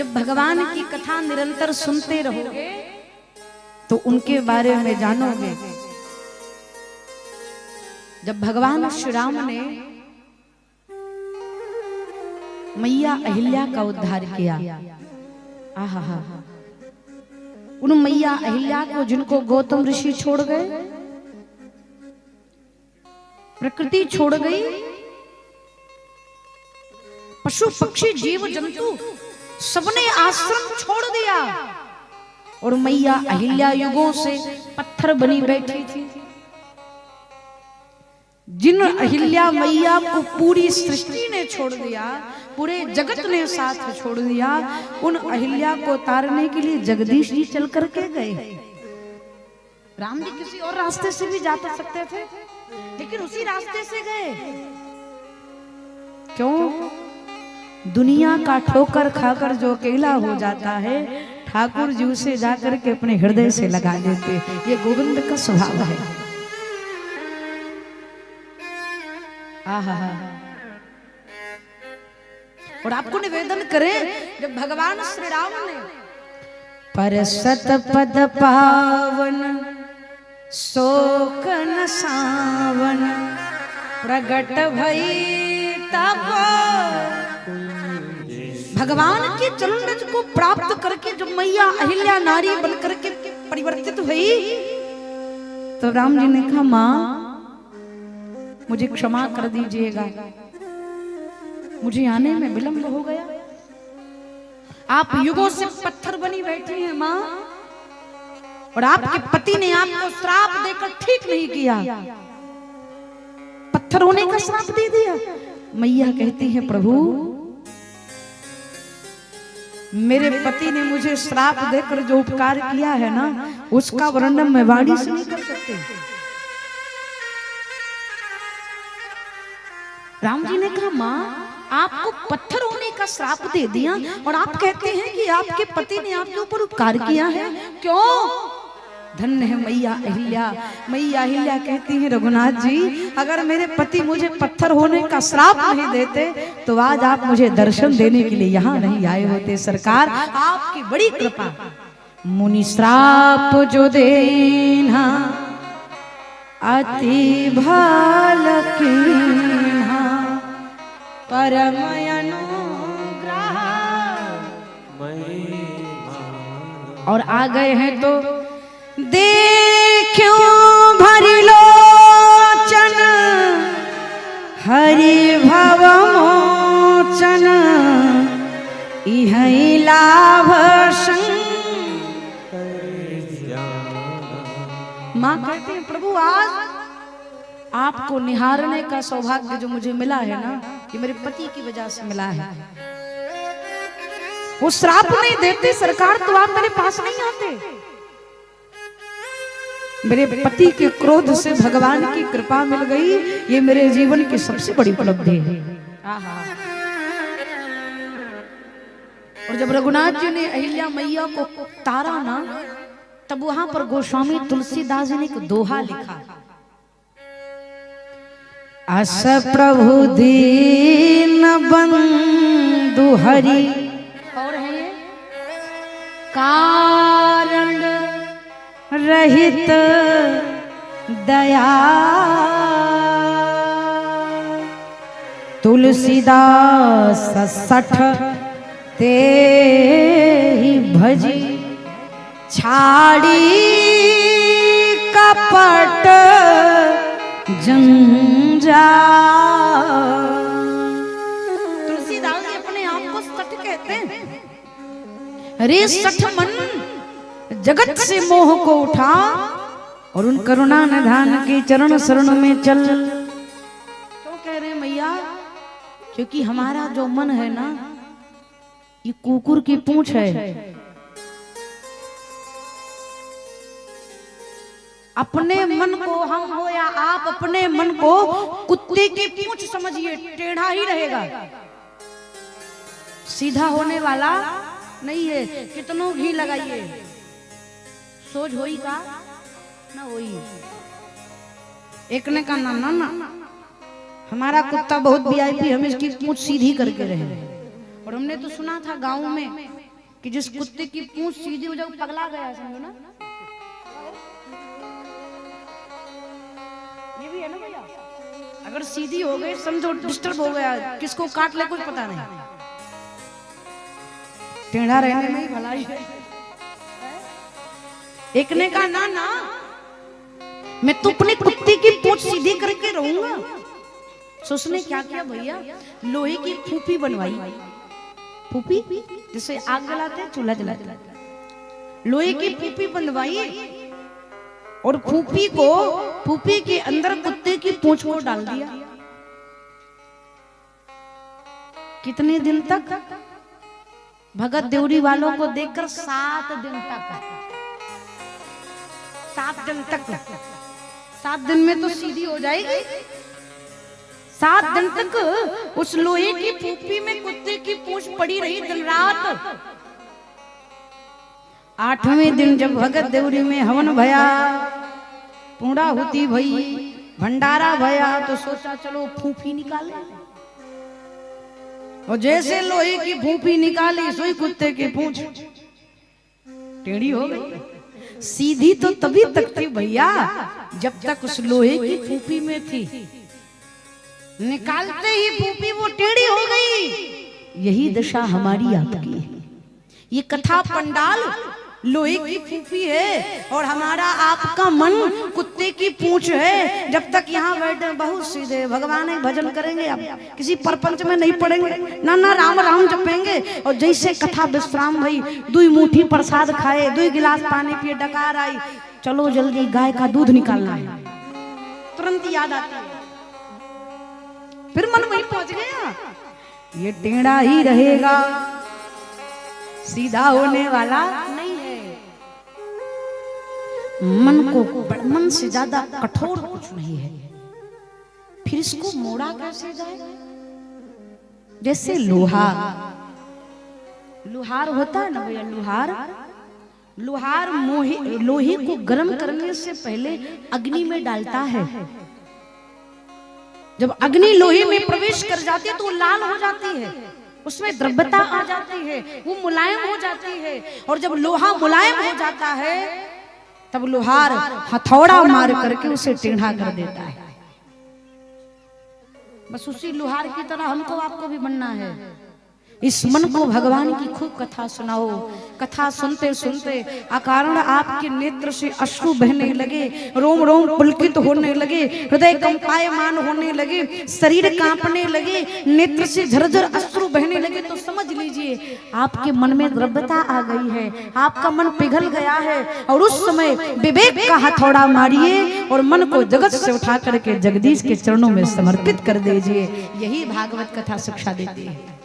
जब भगवान की कथा निरंतर सुनते रहोगे तो उनके बारे में जानोगे। जब भगवान श्री राम ने मैया अहिल्या का उद्धार किया, आहा, उन मैया अहिल्या को जिनको गौतम ऋषि छोड़ गए, प्रकृति छोड़ गई, पशु पक्षी जीव जंतु सबने आश्रम छोड़ दिया और मैया अहिल्या युगों से पत्थर बनी बैठी थी। जिन अहिल्या मैया को पूरी सृष्टि ने छोड़ दिया, पूरे जगत ने साथ छोड़ दिया, उन अहिल्या को तारने के लिए जगदीश जी चल करके गए। राम जी किसी और रास्ते से भी जा सकते थे, लेकिन उसी रास्ते से गए। क्यों? दुनिया का ठोकर खाकर जो अकेला हो जाता है, ठाकुर जी उसे जाकर के अपने हृदय से लगा देते। ये गोविंद का स्वभाव है। आहा, और आपको निवेदन करें, जब भगवान श्री राम ने परसत पद पावन शोक न सावन प्रगट भई तब, भगवान के चरण रज को प्राप्त करके जब मैया अहिल्या नारी बनकर के परिवर्तित हुई, तो राम जी ने कहा, मां मुझे क्षमा कर दीजिएगा, मुझे आने में विलंब हो गया। आप युगों से पत्थर बनी बैठी हैं मां, और आपके पति ने आपको श्राप देकर ठीक नहीं किया, पत्थर होने का श्राप दे दिया। मैया कहती है, प्रभु मेरे पति ने मुझे श्राप देकर जो उपकार किया है ना, उसका वर्णन मैं वाणी से नहीं कर सकती। राम जी ने कहा, मां आपको पत्थर होने का श्राप दे दिया और आप कहते हैं कि आपके पति ने आपके ऊपर उपकार किया है, क्यों? धन्य है मैया अहिल्या। मैया अहिल्या कहती है, रघुनाथ जी अगर मेरे पति मुझे पत्थर होने का श्राप नहीं देते तो आज आप मुझे दर्शन देने के लिए यहाँ नहीं आए होते। सरकार आपकी बड़ी कृपा। मुनि श्राप जो देना अति भाल कीन्हा, परम अनुग्रह। और आ गए हैं तो देखो भरी लोचन हरि भव मोचन, इहि लाभ मां कहती है, प्रभु आज आपको निहारने का सौभाग्य जो मुझे मिला है ना, ये मेरे पति की वजह से मिला है। वो श्राप नहीं देते सरकार तो आप मेरे पास नहीं आते। मेरे पति के क्रोध से भगवान की कृपा मिल गई, ये मेरे जीवन की सबसे बड़ी उपलब्धि है। और जब रघुनाथ जी ने अहिल्या मैया को तारा ना, तब वहां पर गोस्वामी तुलसीदास जी ने एक दोहा लिखा, अस प्रभु दीन बंधु हरि, और है ये कारण रहित दया, तुलसीदास सठ ते ही भजी, छाड़ी कपट जंजा। तुलसीदास जी अपने आप को सठ कहते हैं। अरे सठ मन जगत से मोह को उठा और उन करुणा निधान के चरण शरण में चल। क्यों कह रहे हैं मैया? क्योंकि हमारा जो मन है ना, ये कुकुर की पूंछ है। अपने मन को, हम हो या आप, अपने मन को कुत्ते की पूंछ समझिए, टेढ़ा ही रहेगा, सीधा होने वाला नहीं है। कितनों घी लगाइए, सोच होई का ना होई। एक ने कहा ना ना ना, हमारा कुत्ता बहुत वीआईपी, हम इसकी पूंछ सीधी करके रहे। और हमने तो सुना था गांव में कि जिस कुत्ते की पूंछ सीधी हो जाए वो पगला गया, समझो ना। ये भी है ना भैया, अगर सीधी हो गई समझो डिस्टर्ब हो गया, किसको काट ले कुछ पता नहीं, टेढ़ा रहने में ही भलाई है। एक ने कहा ना ना, मैं तो अपने कुत्ते की पूंछ सीधी करके रहूंगा। तो उसने क्या किया भैया, लोहे की फूफी बनवाई। फूफी जिसे आग जलाते हैं, चूल्हा जलाते हैं, लोहे की फूफी बनवाई और फूफी के अंदर कुत्ते की पूंछ को डाल दिया। कितने दिन तक? भगत देवरी वालों को देखकर 7 दिन तक, 7 दिन तक, 7 दिन में तो सीधी हो जाएगी। 7 दिन तक उस लोहे की फूफी में कुत्ते की पूंछ पड़ी रही दिन रात। 8वें दिन जब भगत देवरी में हवन भया, पूर्णाहुति भई, भंडारा भया, तो सोचा चलो फूफी निकाले। और जैसे लोहे की फूफी निकाली, सोई कुत्ते की पूंछ टेढ़ी हो गई। सीधी तो तभी तक थी भैया जब तक उस लोहे की फूफी में थी, निकालते ही फूफी वो टेढ़ी हो गई। यही दशा हमारी आपकी है। ये कथा पंडाल लोहे की फूफी है और हमारा आपका मन कुत्ते की पूंछ है। जब तक यहाँ बैठे बहुत सीधे भगवान के भजन करेंगे, आप किसी परपंच में नहीं पड़ेंगे, ना ना राम राम जपेंगे। और जैसे कथा विश्राम भई, 2 मुट्ठी प्रसाद खाए, 2 गिलास पानी पिए, डकार आई, चलो जल्दी गाय का दूध निकालना है, तुरंत याद आती है। फिर मन वहीं पहुंच गया, ये टेढ़ा ही रहेगा, सीधा होने वाला नहीं है। मन से ज्यादा कठोर कुछ नहीं है। फिर इसको मोड़ा कैसे जाए? जैसे लोहार होता है ना भैया, लोहार लोहे को गर्म करने से पहले अग्नि में डालता है। जब अग्नि लोहे में प्रवेश कर जाती है तो वो लाल हो जाती है, उसमें द्रव्यता आ जाती है, वो मुलायम हो जाती है। और जब लोहा मुलायम हो जाता है तब लोहार हथौड़ा मार करके उसे टेढ़ा कर देता है। बस उसी लोहार की तरह हमको आपको भी बनना है। इस मन को भगवान की खूब कथा सुनाओ। कथा सुनते सुनते अकारण आपके नेत्र से अश्रु बहने लगे, रोम रोम पुलकित होने लगे, हृदय कंपायमान होने लगे, शरीर कांपने लगे, नेत्र से झरझर अश्रु बहने लगे, तो समझ लीजिए आपके मन में द्रव्यता आ गई है, आपका मन पिघल गया है। और उस समय विवेक का हथौड़ा मारिए और मन को जगत से उठा करके जगदीश के चरणों में समर्पित कर दीजिए। यही भागवत कथा शिक्षा देती है।